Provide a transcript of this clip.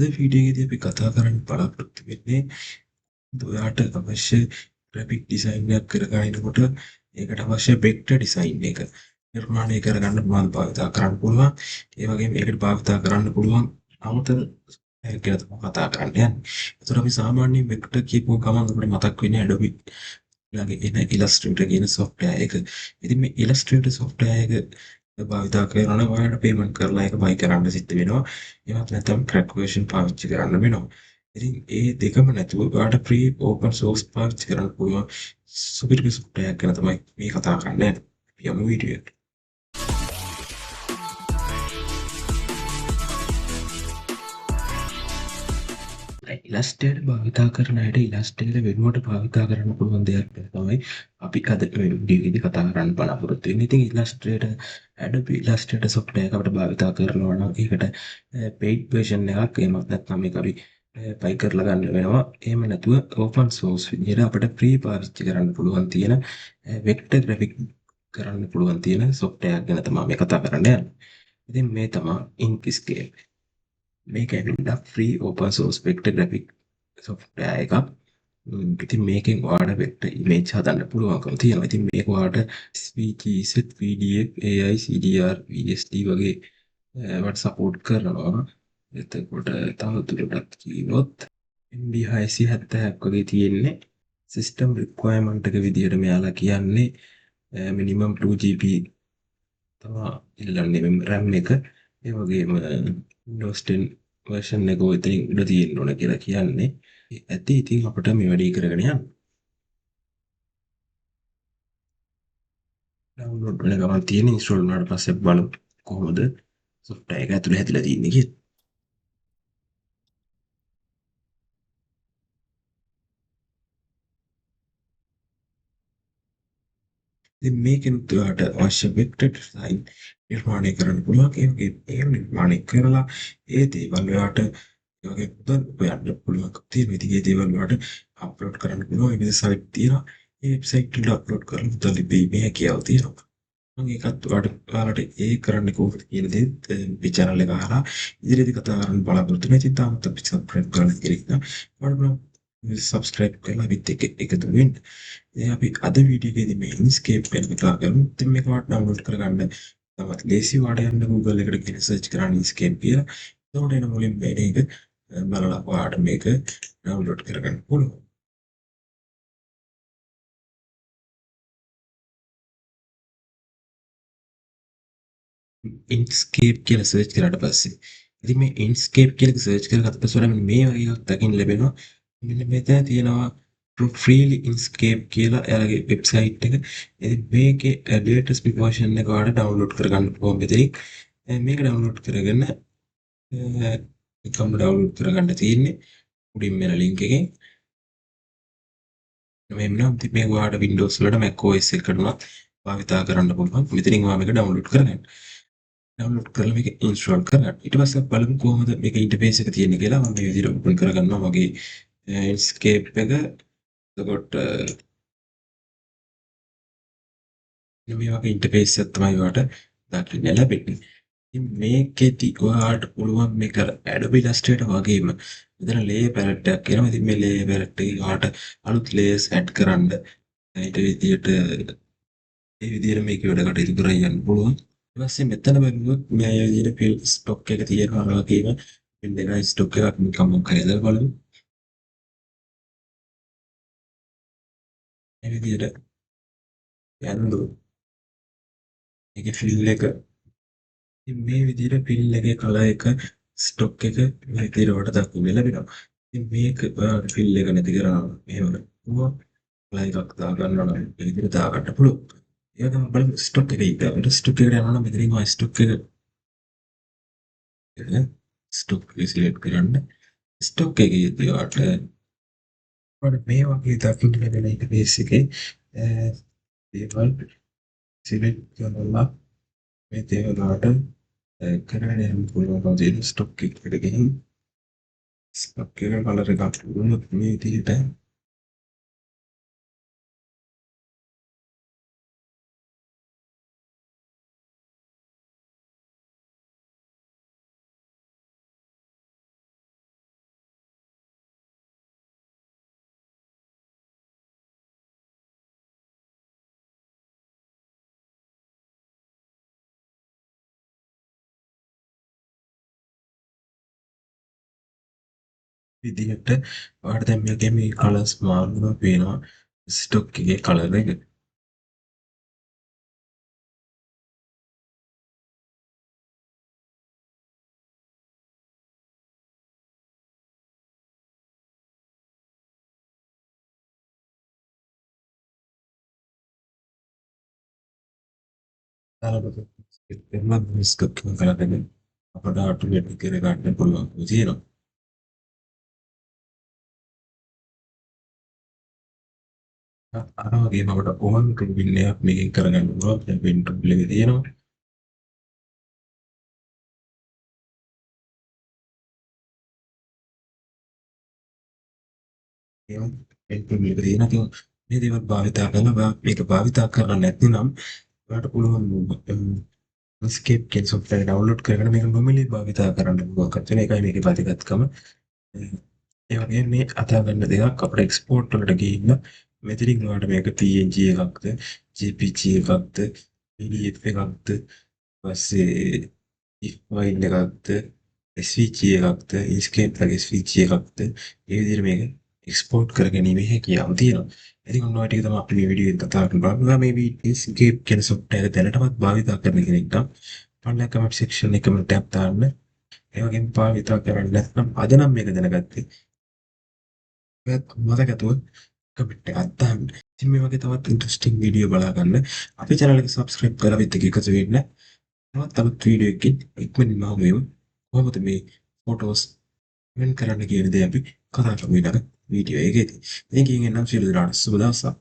අද වීඩියෝ එකේදී අපි කතා කරන්න බලාපොරොත්තු වෙන්නේ ඔයාට අවශ්‍ය ග්‍රැෆික් ඩිසයින් එකක් කරගන්නකොට ඒකට අවශ්‍ය වෙක්ටර් ඩිසයින් එක නිර්මාණය කරගන්න භාවිතා කරන්න පුළුවන්. ඒ වගේම ඒකට භාවිතා කරන්න පුළුවන් අමතර කියලා තමයි කතා කරන්න යන්නේ. ඒතර අපි සාමාන්‍යයෙන් වෙක්ටර් කියපුව ගමන් අපිට මතක් වෙන්නේ Adobe ළඟ එන Illustrator කියන software එක. ඉතින් මේ Illustrator software එක භාවිතා කරනවා නම් ඔයාලට payment කරලා ඒක buy කරන්න සිද්ධ වෙනවා. එහෙමත් නැත්නම් crack version පාවිච්චි කරන්න වෙනවා. ඉතින් ඒ දෙකම නැතුව ඔයාලට free open source පාවිච්චි කරන්න පුළුවන් සුපිරි software එකක් ගැන තමයි මේ කතා කරන්නේ. අපි යමු වීඩියෝ එකට. ඉලස්ට්‍රේටර් භාවිතා කරන අයට ඉලස්ට්‍රේටර් වෙනුවට භාවිතා කරන්න පුළුවන් දෙයක් තමයි අපි අද මේ වීඩියෝ එකේදී කතා කරන්න බලාපොරොත්තු වෙන්නේ. ඉතින් ඉලස්ට්‍රේටර් Adobe Illustrator software එක අපිට භාවිතා කරනවා නම් ඒකට paid version එකක් එහෙමත් නැත්නම් මේක අපි buy කරලා ගන්න වෙනවා. එහෙම නැතුව open source විදිහට අපිට free පාවිච්චි කරන්න පුළුවන් තියෙන vector graphic කරන්න පුළුවන් තියෙන software එකක් ගැන තමයි මේ කතා කරන්න යන්නේ. ඉතින් මේ තමයි Inkscape. මේක ඇවිල්ලා free open source vector graphic software එකක්. ඉතින් මේකෙන් ඔයාලට vector image හදන්න පුළුවන්කම තියෙනවා. ඉතින් මේක ඔයාලට SVG, PDF, AI, CDR, VST වගේ වට support කරනවා. එතකොට තවදුරටත් කිව්වොත් MB 670ක් වගේ තියෙන්නේ. system requirement එක විදිහට මෙයාලා කියන්නේ minimum 2GB තමයි ඉල්ලන්නේ RAM එක. ඒ වගේම Windows 10 version එක ඔතනින් උඩ තියෙන්න ඕන කියලා කියන්නේ. ඇති ඉතින් අපිට මේ වැඩේ කරගෙන යන්න. ඩවුන්ලෝඩ් වෙන ගමන් තියෙන ඉන්ස්ටෝල් වුණාට පස්සේ බලමු කොහොමද software එක ඇතුලේ හැදලා තියෙන්නේ කියලා. ඉතින් මේකෙනුත් ඔයාලට අවශ්‍ය වෙක්ටර් ඩිසයින් නිර්මාණය කරන්න පුළුවන්. ඒ වගේ ඒ නිර්මාණය කරලා ඒ දේවල් ඔයාලට ඒ වගේ මුදල් හොයන්න පුළුවන්කම තියෙනවා. ඉතින් ඒ දේවල් ඔයාලට අප්ලෝඩ් කරන්න පුළුවන්. ඒ වෙබ්සයිට් තියෙනවා. ඒ වෙබ්සයිට් වල අප්ලෝඩ් කරලා මුදල් ලැබීමේ හැකියාව තියෙනවා. මම ඒකත් ඔයාලට ඒ කරන්න කොහොමද කියන දේ මේ channel එක අහලා ඉදිරියේදී කතා කරන්න බලාපොරොත්තු වෙනවා. ඉතින් තාමත් අපි subscribe කරලා ඉන්න. ඔයාලට subscribe කරලා අපිත් එක්ක එකතු වෙන්න. ඉතින් අපි අද වීඩියෝ එකේදී මේ Inkscape ගැන කතා කරමු. ඉතින් මේක ඔයාලට download කරගන්න තමත් ලේසි. ඔයාලට යන්න Google එකට ගිහින් search කරන්න Inkscape කියලා. එතකොට එන මුලින් මේක බලලා ඔයාලට මේක download කරගන්න පුළුවන්. Inkscape කියලා search කරාට පස්සේ ඉතින් මේ Inkscape කියලා search කරගත්ත පස්සේ ඔයාලට මේ වගේ එකක් දකින්න ලැබෙනවා. මෙන්න මෙතන තියෙනවා freely Inkscape කියලා එයාලගේ වෙබ්සයිට් එක. ඉතින් මේකේ latest version එක ඔයාලට download කරගන්න පුළුවන් මෙතනින්. මේක download කරගෙන එකම download කරගන්න තියෙන්නේ උඩින් මෙන link එකෙන්. මෙන්න ඉතින් මේක ඔයාලට Windows වලට Mac OS එකකට උනත් භාවිතා කරන්න පුළුවන්. මෙතනින් ඔයා මේක download කරගන්න. download කරලා මේක install කරගන්න. ඊට පස්සේ බලමු කොහොමද මේක interface එක තියෙන්නේ කියලා. මම මේ විදිහට open කරගන්නවා මගේ Inkscape එක. එතකොට මේ වගේ interface එකක් තමයි ඔයාලට දකින්න ලැබෙන්නේ. ඉතින් මේකෙදි ඔයාලට පුළුවන් මේක Adobe Illustrator වගේම මෙතන layer palette එකක් එනවා. ඉතින් මේ layer palette එකේ ඔයාලට අලුත් layers add කරන්න ඊට විදිහට මේක වැඩ කටයුතු කරගෙන යන්න පුළුවන්. ඊට පස්සේ මෙතන බලුවොත් මේ විදිහට fill stock එක තියෙනවා වගේම fill එකයි stock එකක් නිකම්ම හදලා බලමු. මේ විදිහට යන්නු මේකේ fill එක ඉතින් මේ විදිහට fill එකේ color එක stock එක මේ විදිහට වට දක්වන්න ලැබෙනවා. ඉතින් මේක ඔයාලට fill එක නැති කරනවා මෙහෙම පුළුවන්. color එකක් දා ගන්නවා නම් මේ විදිහට දා ගන්න පුළුවන්. ඒ වගේම බලමු stock එක ඉතින් stock එකට යනවා නම් මෙතනින් ඔය stock එක ස්ටොක් සිලෙක්ට් කරන්න. ස්ටොක් එකේදී ඔයාලට මේ වගේ දකින්න ලැබෙන ඉන්ටර්ෆේස් එකේ දේවල් සිලෙක්ට් කරලා මේ දේවල් වලට කරගෙන යන්න පුළුවන්. තියෙන ස්ටොක් එකට ගිහින් ස්ටොක් එක කලර් එකක් දුන්නොත් මේ විදිහට විදිහට ඔයාලට දැන් මේකේ මේ කලර්ස් මාරුවෙනවා පේනවා ස්ටොක් එකේ කලර් එක. එම ස්කප් කරගෙන අපට ආටෝමේටික් කරගන්න පුළුවන් තියෙනවා. අර වගේම අපට ඕන් ටූල් එකක් මේකෙන් කරගන්න පුළුවන්. දැන් වෙන් ටූල් එකේ තියෙනවා. එහෙනම් වෙන් ටූල් එක තියෙනවා. ඉතින් මේ දේවල් භාවිතා කරනවා. මේක භාවිතා කරලා නැත්නම් ඔයාලට පුළුවන් ස්කේප් කියන software ඩවුන්ලෝඩ් කරගෙන මේක නොමිලේ භාවිතා කරන්න පුළුවන්. කච්චන එකයි මේකේ වැදගත්කම. ඒ වගේම මේ අදා ගන්න දෙයක් අපිට එක්ස්පෝර්ට් වලට ගිහින් මෙතනින් ඔයාලට මේක PNG එකක්ද JPG එකක්ද PDF එකක්ද ඊපස්සේ if file එකක්ද SVG එකක්ද Inkscape වගේ SVG එකක්ද ඒ විදිහට මේක එක්ස්පෝර්ට් කරගැනීමේ හැකියාව තියෙනවා. ඉතින් ඔන්න ඔය ටික තමයි අපි මේ වීඩියෝ එකෙන් කතා කරන්න බලන්න. මේ Inkscape කියන software එක දැනටමත් භාවිත කරන කෙනෙක් නම් පල්ලා කමෙන්ට් section එකේ කමෙන්ට් එකක් දාන්න. ඒ වගේම භාවිත කරන්නේ නැත්නම් අද නම් මේක දැනගත්තේ ඔයත් මතකතුව කමෙන්ට් එකක් දාන්න. ඉතින් මේ වගේ තවත් ඉන්ට්‍රස්ටිං වීඩියෝ බලා ගන්න අපේ channel එක subscribe කරලා විත් එකතු වෙන්න. තවත් වීඩියෝ එකකින් ඉක්මනින්ම හමු වෙමු. කොහොමද මේ ෆොටෝස් වෙන් කරන්න කියන දේ අපි කතා කරමු ඊළඟ වීඩියෝ එකේදී. ඉතින් කියන්න නම් සියලු දෙනාට සුබ දවසක්.